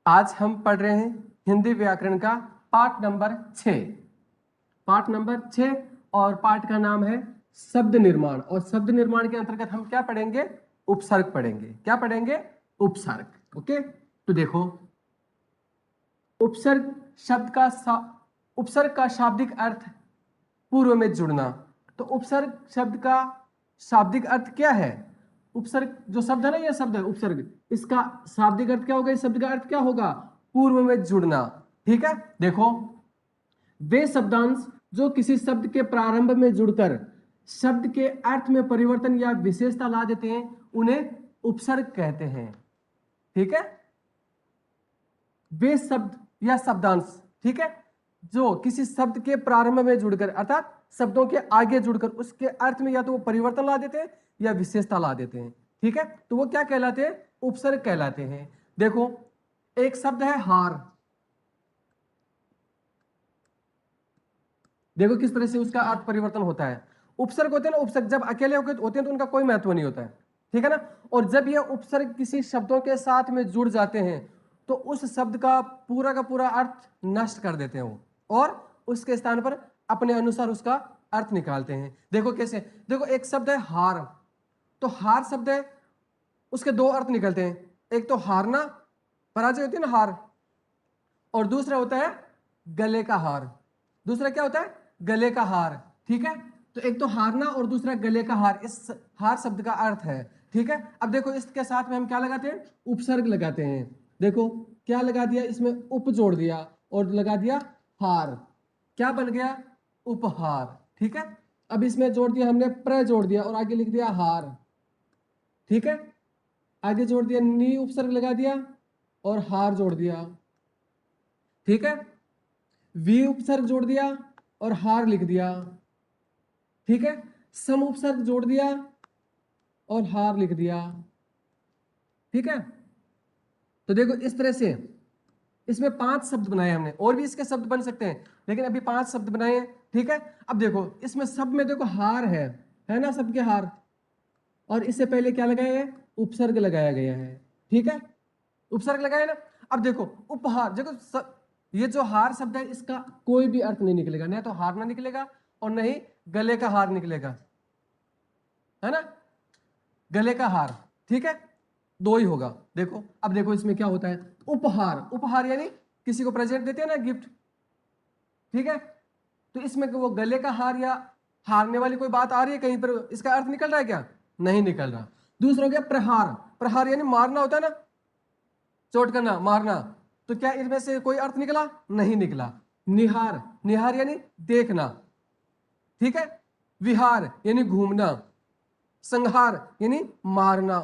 आज हम पढ़ रहे हैं हिंदी व्याकरण का पाठ नंबर 6। पाठ नंबर 6 और पाठ का नाम है शब्द निर्माण। और शब्द निर्माण के अंतर्गत हम क्या पढ़ेंगे? उपसर्ग पढ़ेंगे। क्या पढ़ेंगे? उपसर्ग। ओके, तो देखो, उपसर्ग शब्द का उपसर्ग का शाब्दिक अर्थ पूर्व में जुड़ना। तो उपसर्ग शब्द का शाब्दिक अर्थ क्या है? उपसर्ग जो शब्द है ना, ये शब्द है उपसर्ग, इसका शाब्दिक अर्थ क्या होगा? इस शब्द का अर्थ क्या होगा? पूर्व में जुड़ना। ठीक है, देखो, वे शब्दांश जो किसी शब्द के प्रारंभ में जुड़कर शब्द के अर्थ में परिवर्तन या विशेषता ला देते हैं उन्हें उपसर्ग कहते हैं। ठीक है, वे शब्द या शब्दांश, ठीक है, जो किसी शब्द के प्रारंभ में जुड़कर अर्थात शब्दों के आगे जुड़कर उसके अर्थ में या तो वो परिवर्तन ला देते हैं या विशेषता ला देते हैं। ठीक है, तो वो क्या कहलाते हैं? उपसर्ग कहलाते हैं। देखो, एक शब्द है हार। देखो किस तरह से उसका अर्थ परिवर्तन होता है। उपसर्ग होते हैं ना, उपसर्ग जब अकेले होते हैं तो उनका कोई महत्व नहीं होता है। ठीक है ना, और जब ये उपसर्ग किसी शब्दों के साथ में जुड़ जाते हैं तो उस शब्द का पूरा अर्थ नष्ट कर देते हैं वो, और उसके स्थान पर अपने अनुसार उसका अर्थ निकालते हैं। देखो कैसे, देखो एक शब्द है हार। तो हार शब्द है, उसके दो अर्थ निकलते हैं। एक तो हारना, पराजय होती है ना, हार, और दूसरा होता है गले का हार। दूसरा क्या होता है? गले का हार। ठीक है, तो एक तो हारना और दूसरा गले का हार, इस हार शब्द का अर्थ है। ठीक है, अब देखो इसके साथ में हम क्या लगाते हैं? उपसर्ग लगाते हैं। देखो क्या लगा दिया, इसमें उप जोड़ दिया और लगा दिया हार। क्या बन गया? उपहार। ठीक है, अब इसमें जोड़ दिया हमने प्र जोड़ दिया और आगे लिख दिया हार। ठीक है, आगे जोड़ दिया नी, उपसर्ग लगा दिया और हार जोड़ दिया। ठीक है, वी उपसर्ग जोड़ दिया और हार लिख दिया। ठीक है, सम उपसर्ग जोड़ दिया और हार लिख दिया। ठीक है, तो देखो इस तरह से इसमें 5 शब्द बनाए हमने, और भी इसके शब्द बन सकते हैं लेकिन अभी 5 शब्द बनाए हैं। ठीक है, अब देखो इसमें सब में देखो हार है ना, सबके हार, और इससे पहले क्या लगाया है? उपसर्ग लगाया गया है। ठीक है, उपसर्ग लगाया ना। अब देखो उपहार, देखो ये जो हार शब्द है इसका कोई भी अर्थ नहीं निकलेगा, ना तो हारना निकलेगा और न ही गले का हार निकलेगा, है ना, गले का हार। ठीक है, दो ही होगा। देखो अब देखो इसमें क्या होता है? उपहार, उपहार यानी किसी को प्रेजेंट देते हैं ना, गिफ्ट। ठीक है, तो इसमें वो गले का हार या हारने वाली कोई बात आ रही है कहीं पर? इसका अर्थ निकल रहा है क्या? नहीं निकल रहा। दूसरा हो गया प्रहार। प्रहार यानी मारना होता है ना, चोट करना, मारना। तो क्या इनमें से कोई अर्थ निकला? नहीं निकला। निहार, निहार यानी देखना। ठीक है, विहार यानी घूमना, संहार यानी मारना।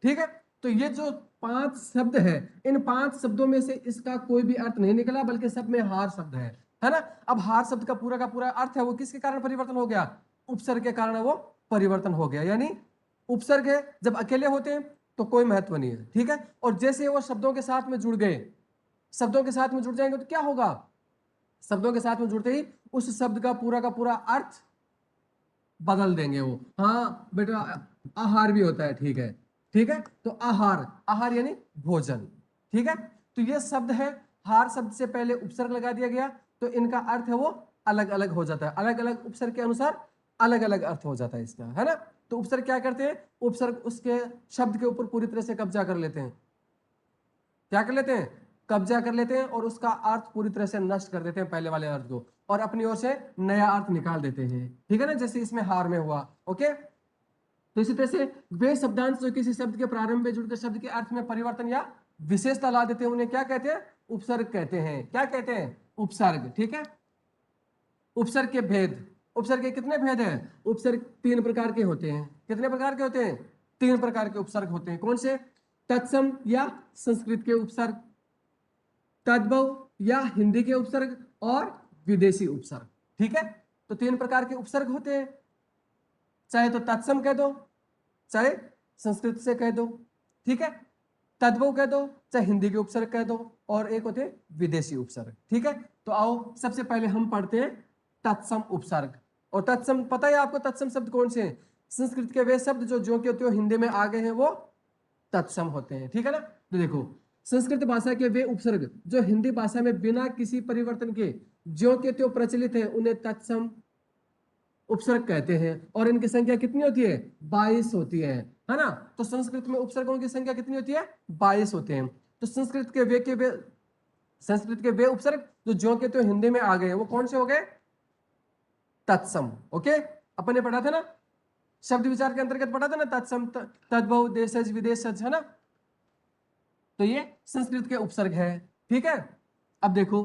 ठीक है, तो ये जो 5 शब्द है, इन 5 शब्दों में से इसका कोई भी अर्थ नहीं निकला, बल्कि सब में हार शब्द है ना। अब हार शब्द का पूरा अर्थ है वो किसके कारण परिवर्तन हो गया? उपसर्ग के कारण वो परिवर्तन हो गया। यानी उपसर्ग है जब अकेले होते हैं तो कोई महत्व नहीं है। ठीक है, और जैसे वो शब्दों के साथ में जुड़ गए, शब्दों के साथ में जुड़ जाएंगे तो क्या होगा? शब्दों के साथ में जुड़ते ही उस शब्द का पूरा अर्थ बदल देंगे वो। हाँ बेटा, आहार भी होता है। ठीक है, ठीक है, तो आहार, आहार यानी भोजन। ठीक है, तो ये शब्द है, हार शब्द से पहले उपसर्ग लगा दिया गया तो इनका अर्थ है वो अलग अलग हो जाता है। अलग अलग उपसर्ग के अनुसार अलग अलग अर्थ हो जाता है इसका, है ना। तो उपसर्ग क्या करते हैं? उपसर्ग उसके शब्द के ऊपर पूरी तरह से कब्जा कर लेते हैं। क्या कर लेते हैं? कब्जा कर लेते हैं और उसका अर्थ पूरी तरह से नष्ट कर देते हैं, पहले वाले अर्थ को, और अपनी ओर से नया अर्थ निकाल देते हैं। ठीक है ना, जैसे इसमें हार में हुआ। ओके, तो इसी तरह से वे शब्दांश जो किसी शब्द के प्रारंभ में जुड़कर शब्द के अर्थ में परिवर्तन या विशेषता ला देते हैं उन्हें क्या कहते हैं? उपसर्ग कहते हैं। क्या कहते हैं? उपसर्ग। ठीक है, उपसर्ग के भेद, उपसर्ग के कितने भेद हैं? उपसर्ग 3 प्रकार के होते हैं। कितने प्रकार के होते हैं? 3 प्रकार के उपसर्ग होते हैं। कौन से? तत्सम या संस्कृत के उपसर्ग, तद्भव या हिंदी के उपसर्ग, और विदेशी उपसर्ग। ठीक है, तो 3 प्रकार के उपसर्ग होते हैं, चाहे तो तत्सम कह दो, चाहे संस्कृत से कह दो। ठीक है, तद्भव कह दो, चाहे हिंदी के उपसर्ग कह दो, और एक होते हैं विदेशी उपसर्ग। ठीक है, तो आओ सबसे पहले हम पढ़ते हैं तत्सम उपसर्ग। और तत्सम पता है आपको, तत्सम शब्द कौन से हैं? संस्कृत के वे शब्द जो के त्यों हिंदी में आ गए हैं वो तत्सम होते हैं। ठीक है ना, तो देखो संस्कृत भाषा के वे उपसर्ग जो हिंदी भाषा में बिना किसी परिवर्तन के ज्यों के त्यों प्रचलित है उन्हें तत्सम उपसर्ग कहते हैं, और इनकी संख्या कितनी होती है? 22 होती है ना। तो संस्कृत में उपसर्गों की संख्या कितनी होती है? 22 होते हैं। तो संस्कृत के वे उपसर्ग जो ज्यों के त्यों हिंदी में आ गए वो कौन से हो गए? तत्सम। ओके, अपन ने पढ़ा था ना, शब्द विचार के अंतर्गत पढ़ा था ना, तत्सम, तद्भव, देशज, विदेशज, है ना। तो ये संस्कृत के उपसर्ग है। ठीक है, अब देखो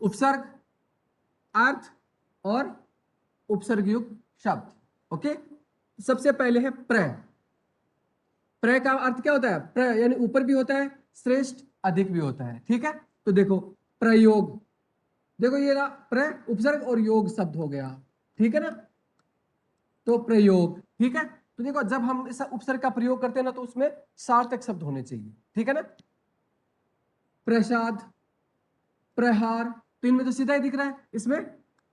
उपसर्ग, अर्थ और उपसर्ग युक्त शब्द। ओके, सबसे पहले है प्र। प्र का अर्थ क्या होता है? प्र यानी ऊपर भी होता है, श्रेष्ठ, अधिक भी होता है। ठीक है, तो देखो प्रयोग, देखो ये रहा प्र उपसर्ग और योग शब्द हो गया। ठीक है ना, तो प्रयोग। ठीक है, तो देखो जब हम इस उपसर्ग का प्रयोग करते हैं ना तो उसमें सार्थक शब्द होने चाहिए। ठीक है ना, प्रसाद, प्रहार, तो इनमें तो सीधा ही दिख रहा है, इसमें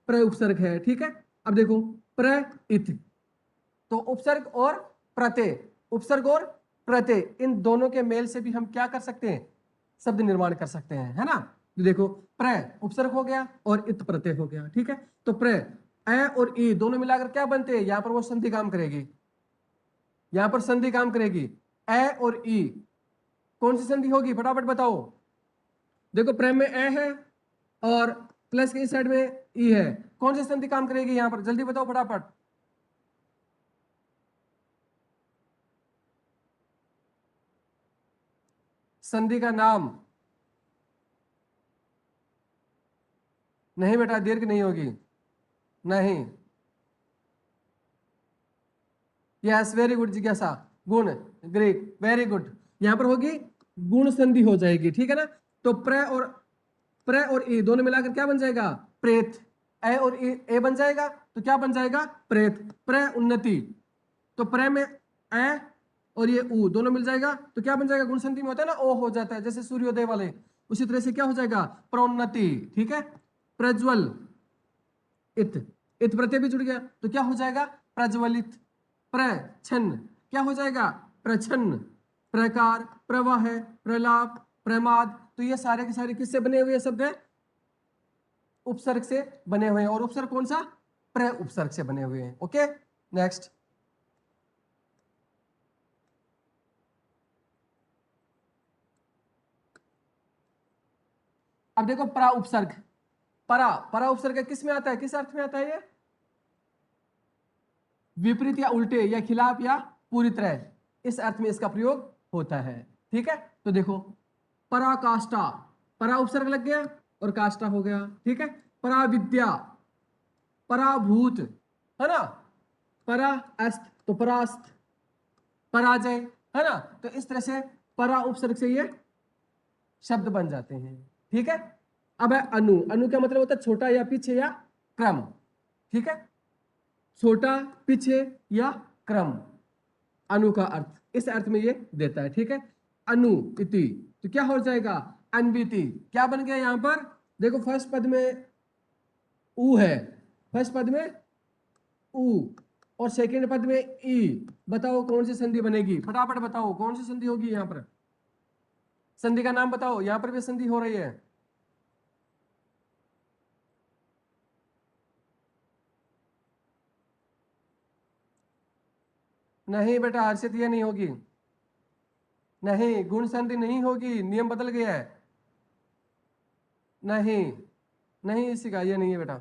प्र उपसर्ग है। ठीक है, अब देखो प्र इत, तो उपसर्ग और प्रत्यय, उपसर्ग और प्रत्यय इन दोनों के मेल से भी हम क्या कर सकते हैं? शब्द निर्माण कर सकते हैं, है ना। तो देखो प्र उपसर्ग हो गया और इत प्रत्यय हो गया। ठीक है, तो प्र ए और ई दोनों मिलाकर क्या बनते हैं? यहां पर वो संधि काम करेगी, यहां पर संधि काम करेगी। ए और ई कौन सी संधि होगी? फटाफट बताओ। देखो प्रेम में ए है और प्लस के इस साइड में ई है, कौन सी संधि काम करेगी यहां पर? जल्दी बताओ फटाफट। संधि का नाम? नहीं बेटा, दीर्घ नहीं होगी, नहीं। यस, वेरी गुड जिज्ञासा, गुण, ग्रेट, वेरी गुड। यहां पर होगी गुण संधि हो जाएगी। ठीक है ना, तो प्र और ई दोनों मिलाकर क्या बन जाएगा? प्रेत। ए और ए बन जाएगा तो क्या बन जाएगा? प्रेत। प्र उन्नति, तो प्र में ए और ये ऊ दोनों मिल जाएगा तो क्या बन जाएगा? गुण संधि में होता है ना, ओ हो जाता है, जैसे सूर्योदय वाले, उसी तरह से क्या हो जाएगा? प्रोन्नति। ठीक है, प्रज्वल, इत, इत प्रत्यय भी जुड़ गया तो क्या हो जाएगा? प्रज्वलित। प्रछन्न, क्या हो जाएगा? प्रछन्न। प्रकार, प्रवाह, प्रलाप, प्रमाद, तो ये सारे के सारे किससे बने हुए शब्द हैं? उपसर्ग से बने हुए हैं, और उपसर्ग कौन सा? प्र उपसर्ग से बने हुए हैं। Okay, next. अब देखो परा उपसर्ग, परा उपसर्ग किस में आता है? किस अर्थ में आता है ये? विपरीत या उल्टे या खिलाफ या पूरी तरह, इस अर्थ में इसका प्रयोग होता है। ठीक है, तो देखो पराकाष्ठा, परा उपसर्ग लग गया और काष्ठा हो गया। ठीक है, पराविद्या, पराभूत, है ना, परा अस्त तो परास्त, पराजय, है ना। तो इस तरह से परा उपसर्ग से ये शब्द बन जाते हैं। ठीक है, अब है अनु। अनु का मतलब होता है छोटा या पीछे या क्रम। ठीक है, छोटा, पीछे या क्रम, अनु का अर्थ इस अर्थ में ये देता है। ठीक है, अनु इति, तो क्या हो जाएगा? अन्विति। क्या बन गया यहां पर? देखो फर्स्ट पद में उ है, फर्स्ट पद में उ और सेकंड पद में ई, बताओ कौन सी संधि बनेगी? फटाफट बताओ कौन सी संधि होगी यहां पर? संधि का नाम बताओ, यहां पर भी संधि हो रही है। नहीं बेटा हर्षित, ये नहीं होगी, नहीं, गुण संधि नहीं होगी, नियम बदल गया है। नहीं, नहीं इसी का ये नहीं है बेटा।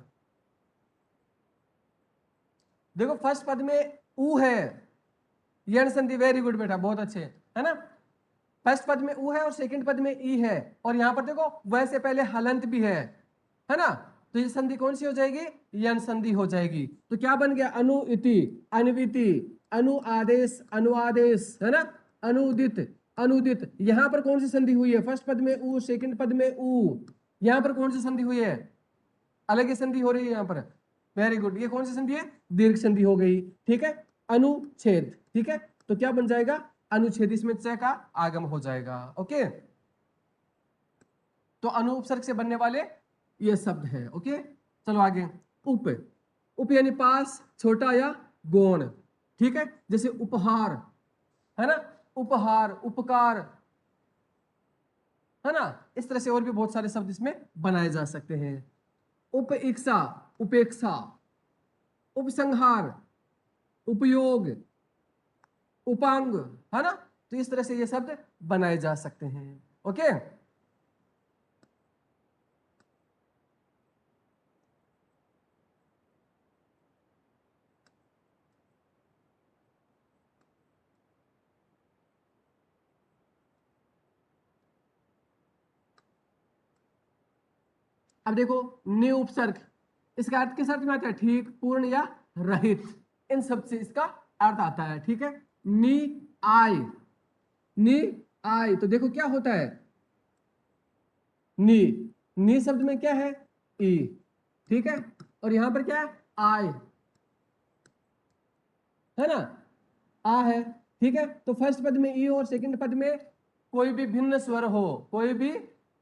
देखो फर्स्ट पद में उ है, यण संधि, वेरी गुड बेटा, बहुत अच्छे, है ना। फर्स्ट पद में उ है और सेकंड पद में ई है, और यहां पर देखो वैसे पहले हलंत भी है ना। तो ये संधि कौन सी हो जाएगी? यण संधि हो जाएगी। तो क्या बन गया? अनु इति, अन्विति, अनु आदेश, अनुआदेश, है ना, अनुदित, अनुदित। यहां पर कौन सी संधि हुई है? फर्स्ट पद में उ, सेकंड पद में उ, यहां पर कौन सी संधि हुई है? अलग ही संधि हो रही है यहां पर। वेरी गुड, ये कौन सी संधि है? दीर्घ संधि हो गई। ठीक है, अनुच्छेद। ठीक है, तो क्या बन जाएगा? अनुच्छेद, इसमें च का आगम हो जाएगा। ओके, तो अनु उपसर्ग से बनने वाले ये शब्द है। ओके, चलो आगे। उप, उप यानी पास, छोटा या गौण। ठीक है, जैसे उपहार, है ना, उपहार, उपकार, है ना। इस तरह से और भी बहुत सारे शब्द इसमें बनाए जा सकते हैं। उपेक्षा, उपेक्षा, उपसंहार, उपयोग, उपांग, है ना। तो इस तरह से ये शब्द बनाए जा सकते हैं। ओके। अब देखो, नि उपसर्ग, इसका अर्थ किस अर्थ में आता है? ठीक, पूर्ण या रहित, इन सब से इसका अर्थ आता है। ठीक है। नि आय, नि आय, तो देखो क्या होता है, नी, नी शब्द में क्या है? ई। ठीक है। और यहां पर क्या है? आय, है ना, आ है। ठीक है। तो फर्स्ट पद में ई और सेकंड पद में कोई भी भिन्न स्वर हो, कोई भी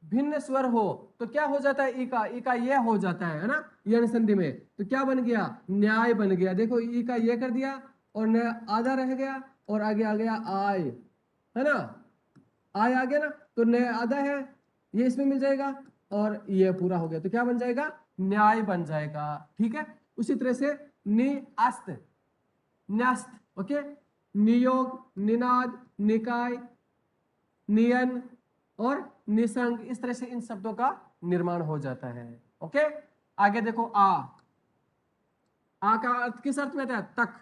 भिन्न स्वर हो, तो क्या हो जाता है? ई का ये हो जाता है ना, यण संधि में। तो क्या बन गया? न्याय बन गया। देखो, ई का ये कर दिया और न आधा रह गया और आगे आ गया आय, है ना, आय आ गया ना, तो न आधा है, ये इसमें मिल जाएगा और ये पूरा हो गया, तो क्या बन जाएगा? न्याय बन जाएगा। ठीक है। उसी तरह से निअस्त, न्यस्त, ओके, नियोग, निनाद, निकाय, नियन और निसंग, इस तरह से इन शब्दों का निर्माण हो जाता है। ओके। आगे देखो, आ का अर्थ किस अर्थ में आता है? तक,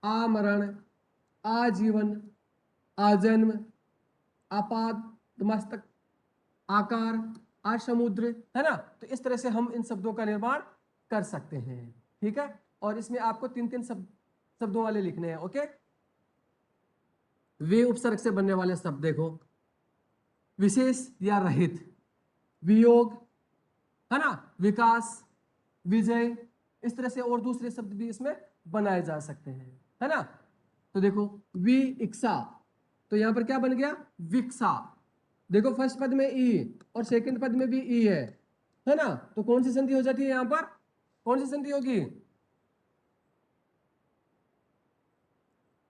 आमरण, आजीवन, आजन्म, आपात मस्तक, आकार, आसमुद्र, है ना। तो इस तरह से हम इन शब्दों का निर्माण कर सकते हैं। ठीक है। और इसमें आपको तीन तीन शब्दों वाले लिखने हैं। ओके। वे उपसर्ग से बनने वाले शब्द देखो, विशेष या रहित, वियोग, है ना, विकास, विजय, इस तरह से और दूसरे शब्द भी इसमें बनाए जा सकते हैं, है ना। तो देखो, वि इक्सा, तो यहां पर क्या बन गया? विक्सा। देखो, फर्स्ट पद में ई और सेकंड पद में भी ई है ना। तो कौन सी संधि हो जाती है यहां पर? कौन सी संधि होगी?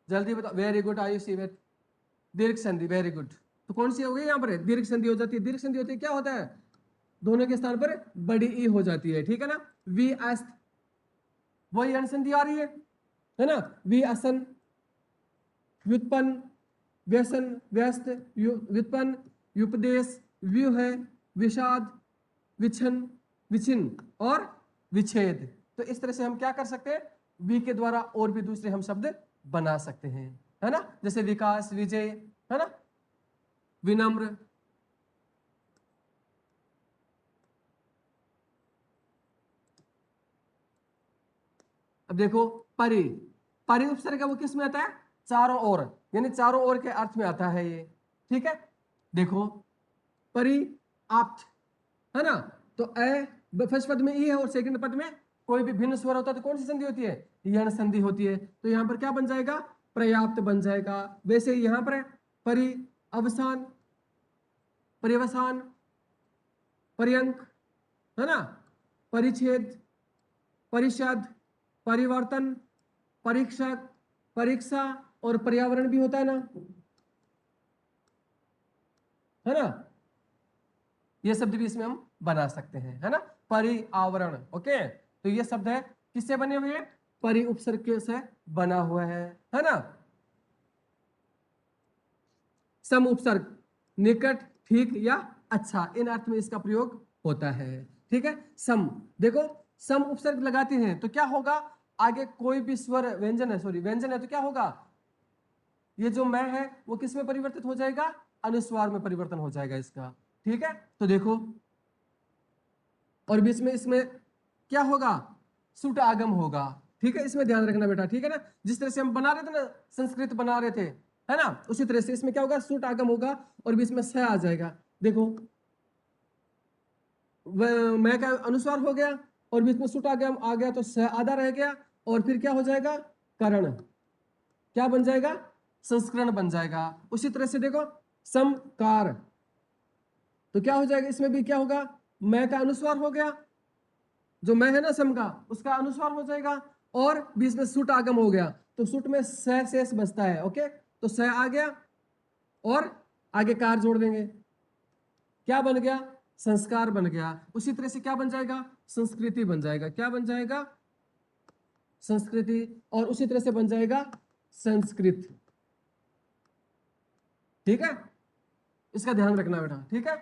जल्दी बताओ। वेरी गुड आयुषी, दीर्घ संधि, वेरी गुड। तो कौन सी हो गई यहां पर? दीर्घ संधि हो जाती है। दीर्घ संधि होती है, क्या होता है? दोनों के स्थान पर बड़ी ई हो जाती है। ठीक है ना। वी अस्त, वही अनुसंधि आ रही है ना। वी असन, व्युत्पन्न, व्यसन, व्यस्त, व्युत्पन्न, व्युपदेश, व्यूह, विषाद, विच्छन, विच्छिन्न और विच्छेद। तो इस तरह से हम क्या कर सकते हैं? वी के द्वारा और भी दूसरे हम शब्द बना सकते हैं, है ना। जैसे विकास, विजय, है ना, विनम्र। अब देखो, परि, परि उपसर्ग है, वो किस में आता है? चारों ओर, यानी चारों ओर के अर्थ में आता है ये। ठीक है। देखो, परि आप्त, है ना। तो ए फर्स्ट पद में ई है और सेकंड पद में कोई भी भिन्न स्वर होता है, तो कौन सी संधि होती है? यण संधि होती है। तो यहां पर क्या बन जाएगा? पर्याप्त बन जाएगा। वैसे यहां पर है परि, अवसान, पर्यवसान, पर्यंक, है ना, परिच्छेद, परिषद, परिवर्तन, परीक्षक, परीक्षा और पर्यावरण भी होता है ना, है ना। ये शब्द भी इसमें हम बना सकते हैं, है ना। परिआवरण, ओके। तो ये शब्द है किससे बने हुए हैं? परि उपसर्ग से बना हुआ है ना। सम उपसर्ग, निकट, ठीक या अच्छा, इन अर्थ में इसका प्रयोग होता है। ठीक है। सम, देखो, सम उपसर्ग लगाते हैं तो क्या होगा? आगे कोई भी स्वर, व्यंजन है, सॉरी व्यंजन है, तो क्या होगा? ये जो मैं है वो किस में परिवर्तित हो जाएगा? अनुस्वार में परिवर्तन हो जाएगा इसका। ठीक है। तो देखो, और बीच में इसमें क्या होगा? सुट आगम होगा। ठीक है। इसमें ध्यान रखना बेटा, ठीक है ना। जिस तरह से हम बना रहे थे ना, संस्कृत बना रहे थे, है ना, उसी तरह से इसमें क्या होगा? सुट आगम होगा और बीच में स आ जाएगा। देखो, मैं का अनुस्वार हो गया और बीच में सुट आगम आ गया, तो स आधा रह गया और फिर क्या हो जाएगा? करण, क्या बन जाएगा? संस्करण बन जाएगा। उसी तरह से देखो, समकार, तो क्या हो जाएगा? इसमें भी क्या होगा? मैं का अनुस्वार हो गया, जो मैं है ना सम का, उसका अनुस्वार हो जाएगा और बीच में सुट आगम हो गया, तो सुट में स शेष बचता है। ओके। तो स आ गया और आगे कार जोड़ देंगे, क्या बन गया? संस्कार बन गया। उसी तरह से क्या बन जाएगा? संस्कृति बन जाएगा। क्या बन जाएगा? संस्कृति। और उसी तरह से बन जाएगा संस्कृत। ठीक है, इसका ध्यान रखना बेटा। ठीक है,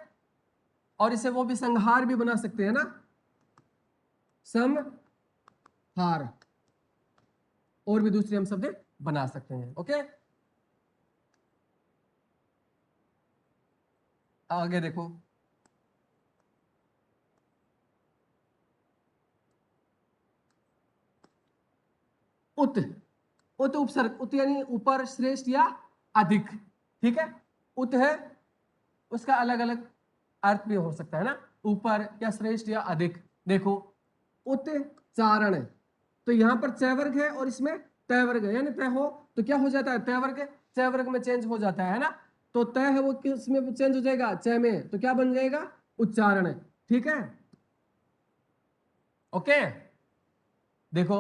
और इसे वो भी संहार भी बना सकते हैं ना, संहार, और भी दूसरे हम शब्द बना सकते हैं। ओके, आगे देखो। उत, उत उपसर्ग, उत यानी ऊपर, श्रेष्ठ या अधिक। ठीक है, उत है, उसका अलग अलग अर्थ भी हो सकता है ना, ऊपर या श्रेष्ठ या अधिक। देखो, उच्चारण, तो यहां पर च वर्ग है और इसमें तय वर्ग है, यानी तय हो तो क्या हो जाता है? तय वर्ग च वर्ग में चेंज हो जाता है ना। तो तय है वो किस में चेंज हो जाएगा? च में। तो क्या बन जाएगा? उच्चारण। ठीक है, ओके। देखो,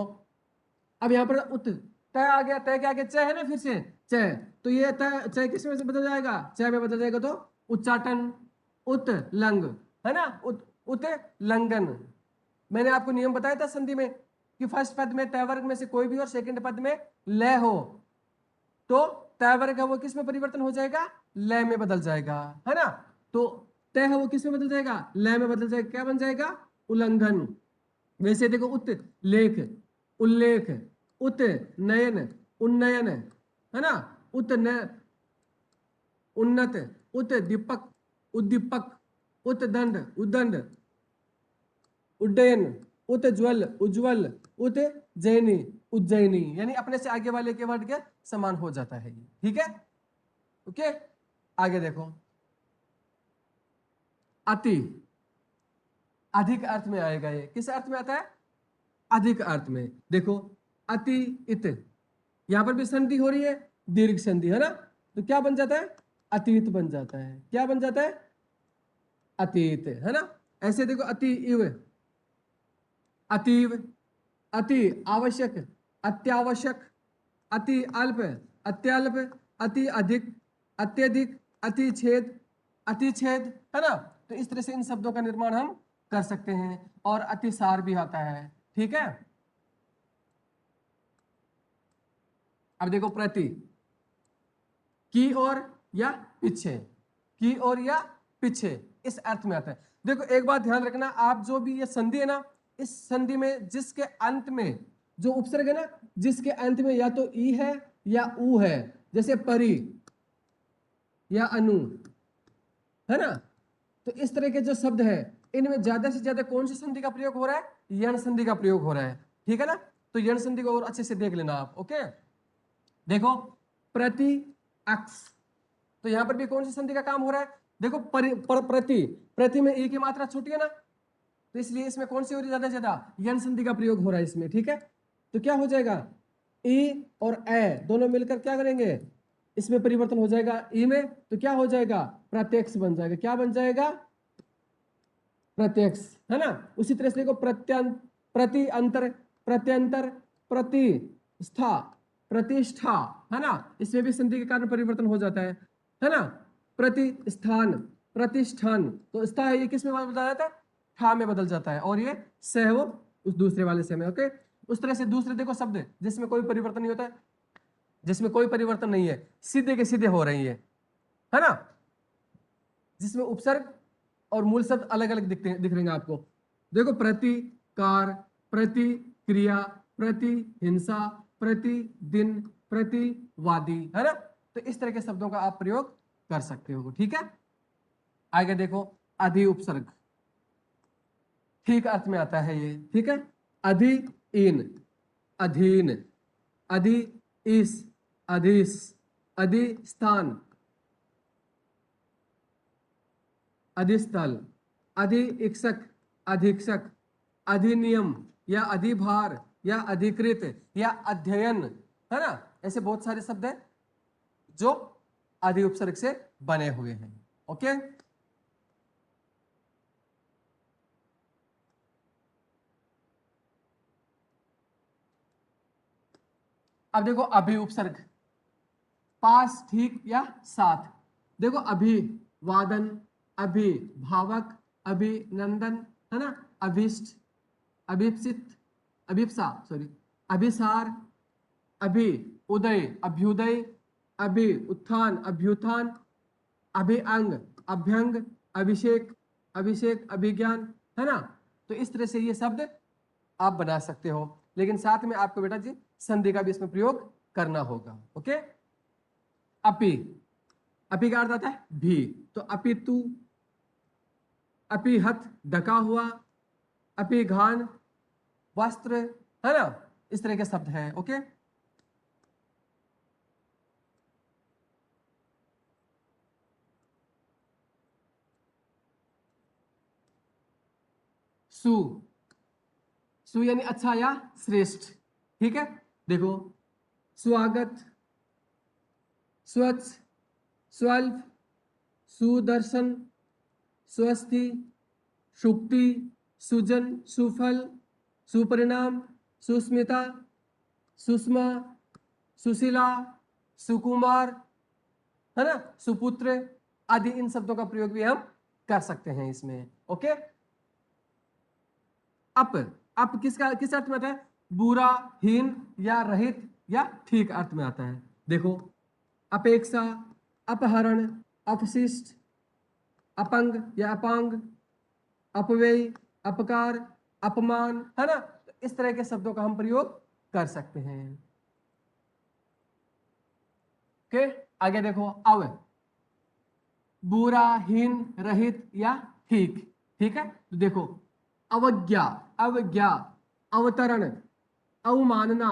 अब यहाँ पर उत, तय आ गया, तय के आगे च है ना, फिर से च, तो ये तय च किस में से बदल जाएगा? च में बदल जाएगा। तो उच्चाटन, उत लंग, है ना, उत लंगन। मैंने आपको नियम बताया था संधि में कि फर्स्ट पद में तय वर्ग में से कोई भी और सेकंड पद में लय हो तो तय वर्ग है वो किस में परिवर्तन हो जाएगा? लय में बदल जाएगा, है ना। तो तय है वो किस में बदल जाएगा? लय में बदल जाएगा। क्या बन जाएगा? उल्लंघन। वैसे देखो, उत लेख, उल्लेख, उत नयन, उन्नयन, है ना, उत न उन्नत, उत दीपक, उद्दीपक, उत दंड, उद्दंड, उड्डयन, उत ज्वल, उज्ज्वल, उत जैनी, उज्जैनी, यानी अपने से आगे वाले के वर्ड के समान हो जाता है ये। ठीक है, ओके। आगे देखो, अति, अधिक अर्थ में आएगा। ये किस अर्थ में आता है? अधिक अर्थ में। देखो, अति इत, यहां पर भी संधि हो रही है, दीर्घ संधि, है ना। तो क्या बन जाता है? अतीत बन जाता है। क्या बन जाता है? अतीत, है ना। ऐसे देखो, अति इव, अतीव, अति आवश्यक, अत्यावश्यक, अति अल्प, अत्यल्प, अति अधिक, अत्यधिक, अति छेद, अति छेद, है ना। तो इस तरह से इन शब्दों का निर्माण हम कर सकते हैं। और अतिसार भी आता है। ठीक है, अब देखो, प्रति, की ओर या पीछे, की ओर या पीछे, इस अर्थ में आता है। देखो, एक बात ध्यान रखना, आप जो भी ये संधि है ना, इस संधि में जिसके अंत में जो उपसर्ग है ना, जिसके अंत में या तो ई है या ऊ है, जैसे परी या अनु, है ना। तो इस तरह के जो शब्द है, इनमें ज्यादा से ज्यादा कौन सी संधि का प्रयोग हो रहा है? यण संधि का प्रयोग हो रहा है। ठीक है ना, तो यण संधि को और अच्छे से देख लेना आप। ओके, देखो, प्रति अक्ष, तो यहां पर भी कौन सी संधि का काम हो रहा है? देखो, प्रति, प्रति में ई की मात्रा छोटी है ना, तो इसलिए इसमें कौन सी हो रही है? ज्यादा यण संधि का प्रयोग हो रहा है इसमें। ठीक है, तो क्या हो जाएगा? ई और ए दोनों मिलकर क्या करेंगे? इसमें परिवर्तन हो जाएगा ई में, तो क्या हो जाएगा? प्रत्यक्ष बन जाएगा। क्या बन जाएगा? प्रत्यक्ष, है ना। उसी तरह से देखो, प्रति अंतर, प्रत्यंतर, प्रतिष्ठा, प्रतिष्ठा, है ना, इसमें भी संधि के कारण परिवर्तन हो जाता है ना। प्रतिस्थान, प्रतिष्ठान, तो स्था है, ये किस में बदल जाता है? ठा में बदल जाता है, और ये स है वो उस दूसरे वाले से में। ओके, उस तरह से दूसरे देखो शब्द जिसमें कोई परिवर्तन नहीं होता है, जिसमें कोई परिवर्तन नहीं है, सीधे के सीधे हो रही है ना, जिसमें उपसर्ग और मूल शब्द अलग अलग दिख रहे हैं आपको। देखो, प्रतिकार, प्रतिक्रिया, प्रतिहिंसा, प्रतिदिन, प्रतिवादी, है ना। तो इस तरह के शब्दों का आप प्रयोग कर सकते हो। ठीक है, आगे देखो, अधि उपसर्ग, ठीक अर्थ में आता है ये। ठीक है, अधिन, अधीन, अधि इस, अधिस, अधिस्थान, अधिस्थल, अधिक्षक, अधीक्षक, अधिनियम या अधिभार या अधिकृत या अध्ययन, है ना। ऐसे बहुत सारे शब्द हैं जो अधि उपसर्ग से बने हुए हैं। ओके, अब देखो, अभि उपसर्ग, पास, ठीक या साथ। देखो, अभिवादन, अभिभावक, अभिनंदन, है ना, अभिष्ट, अभिप्सित, अभिप्सा, सॉरी, अभिसार, अभि उदय, अभ्युदय, अभि उत्थान, अभ्युत्थान, अभिअंग, अभ्यंग, अभिषेक, अभिषेक, अभिज्ञान, है ना। तो इस तरह से ये शब्द आप बना सकते हो, लेकिन साथ में आपको बेटा जी संधि का भी इसमें प्रयोग करना होगा। ओके, अपि, अपि का अर्थ आता है भी, तो अपितु, अपिहत ढका हुआ, अपिघान वस्त्र, है ना, इस तरह के शब्द हैं। ओके, सु, सु यानी अच्छा या श्रेष्ठ, ठीक है। देखो, स्वागत, स्वच्छ, स्वल्प, सुदर्शन, स्वस्ति, शुक्ति, सुजन, सुफल, सुपरिणाम, सुस्मिता, सुषमा, सुशीला, सुकुमार, है ना, सुपुत्र आदि इन शब्दों का प्रयोग भी हम कर सकते हैं इसमें। ओके, अप किस अर्थ में आता है? बुरा, हीन या रहित या ठीक अर्थ में आता है। देखो, अपेक्षा, अपहरण, अपशिष्ट, अपंग या अपांग, अपव्यय, अपकार, अपमान, है ना, तो इस तरह के शब्दों का हम प्रयोग कर सकते हैं। ओके, आगे देखो, अव, बुरा, हीन, रहित या ठीक, ठीक है। तो देखो, अवज्ञा, अवज्ञा, अवतरण, अवमानना,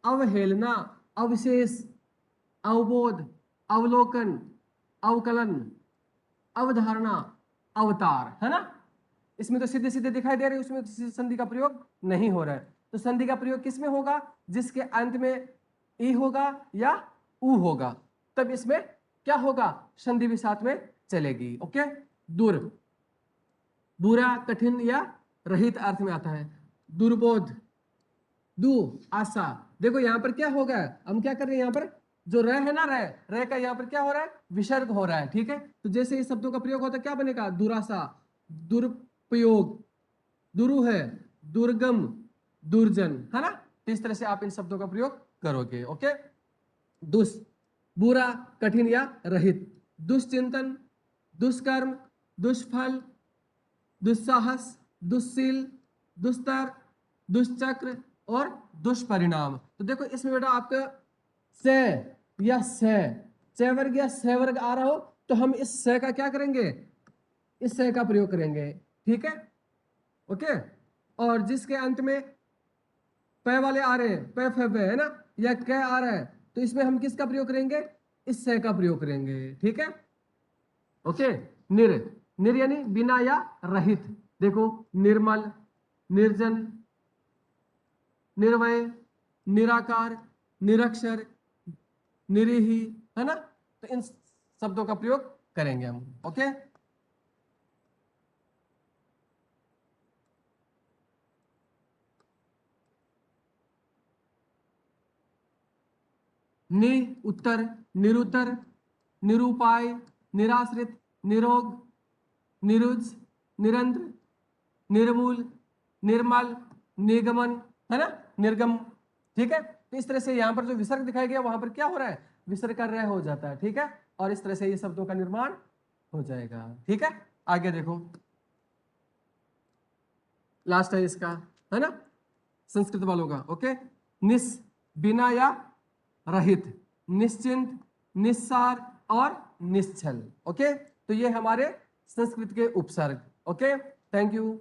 अवहेलना, अवशेष, अवबोध, अवलोकन, अवकलन, अवधारणा, अवतार, है ना। इसमें तो सीधे सीधे दिखाई दे रही है, उसमें संधि का प्रयोग नहीं हो रहा है। तो संधि का प्रयोग किस में होगा? जिसके अंत में ई होगा या उ होगा, तब इसमें क्या होगा? संधि भी साथ में चलेगी। ओके, दूर, बुरा, कठिन या रहित अर्थ में आता है। दुर्बोध, दु, आशा। देखो यहां पर क्या होगा, हम क्या कर रहे हैं, यहां पर जो रह है ना, रह का यहां पर क्या हो रहा है? विसर्ग हो रहा है, ठीक है। तो जैसे इस शब्दों का प्रयोग होता है, क्या बनेगा? दुराशा, दुरुपयोग, दुरु है, दुर्गम, दुर्जन, है ना। तो इस तरह से आप इन शब्दों का प्रयोग करोगे। ओके, दुष्, बुरा, कठिन या रहित, दुष्चिंतन, दुष्कर्म, दुष्फल, दुस्साहस, दुस्शील, दुस्तर, दुष्चक्र और दुष्परिणाम। तो देखो इसमें बेटा आपका से या से वर्ग या से वर्ग आ रहा हो, तो हम इस से का क्या करेंगे? इस से का प्रयोग करेंगे, ठीक है। ओके, और जिसके अंत में प वाले आ रहे हैं, प फ है ना, या क आ रहा है, तो इसमें हम किसका प्रयोग करेंगे? इस से का प्रयोग करेंगे, ठीक है। ओके, निर, निर यानी बिना या रहित। देखो, निर्मल, निर्जन, निर्वय, निराकार, निरक्षर, निरीही, है ना। तो इन शब्दों का प्रयोग करेंगे हम। ओके, नि, उत्तर, निरुत्तर, निरुपाय, निराश्रित, निरोग, निरुज, निरंतर, निर्मूल, निर्मल, निगमन, है ना, निर्गम, ठीक है। तो इस तरह से यहां पर जो विसर्ग दिखाया गया वहां पर क्या हो रहा है? विसर्ग का रह हो जाता है, ठीक है। और इस तरह से ये शब्दों का निर्माण हो जाएगा, ठीक है। आगे देखो, लास्ट है इसका, है ना, संस्कृत वालों का। ओके, निस, बिना या रहित, निश्चिंत, निस्सार और निश्चल। ओके, तो ये हमारे संस्कृत के उपसर्ग। Okay, thank you.